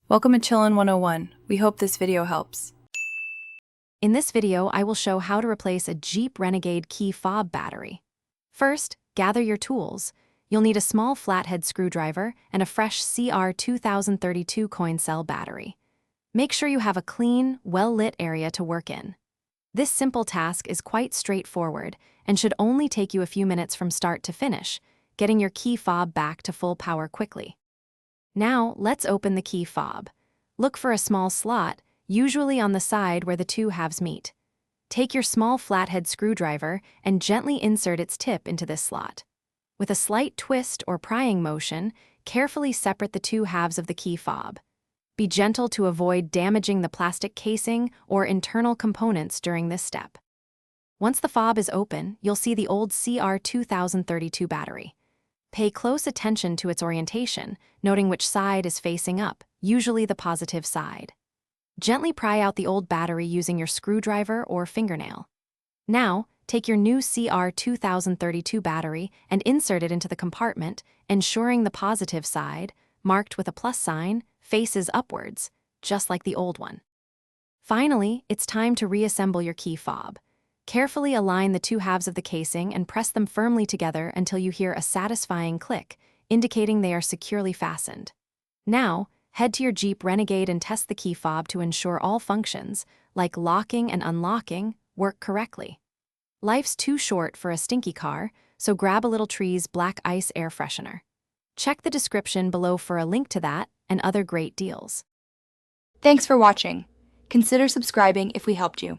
Welcome to Chillin' 101. We hope this video helps. In this video, I will show how to replace a Jeep Renegade key fob battery. First, gather your tools. You'll need a small flathead screwdriver and a fresh CR 2032 coin cell battery. Make sure you have a clean, well-lit area to work in. This simple task is quite straightforward and should only take you a few minutes from start to finish, getting your key fob back to full power quickly. Now, let's open the key fob. Look for a small slot, usually on the side where the two halves meet. Take your small flathead screwdriver and gently insert its tip into this slot. With a slight twist or prying motion, carefully separate the two halves of the key fob. Be gentle to avoid damaging the plastic casing or internal components during this step. Once the fob is open, you'll see the old CR 2032 battery. Pay close attention to its orientation, noting which side is facing up, usually the positive side. Gently pry out the old battery using your screwdriver or fingernail. Now, take your new CR 2032 battery and insert it into the compartment, ensuring the positive side, marked with a plus sign, faces upwards, just like the old one. Finally, it's time to reassemble your key fob. Carefully align the two halves of the casing and press them firmly together until you hear a satisfying click, indicating they are securely fastened. Now, head to your Jeep Renegade and test the key fob to ensure all functions, like locking and unlocking, work correctly. Life's too short for a stinky car, so grab a Little Tree's Black Ice air freshener. Check the description below for a link to that and other great deals. Thanks for watching. Consider subscribing if we helped you.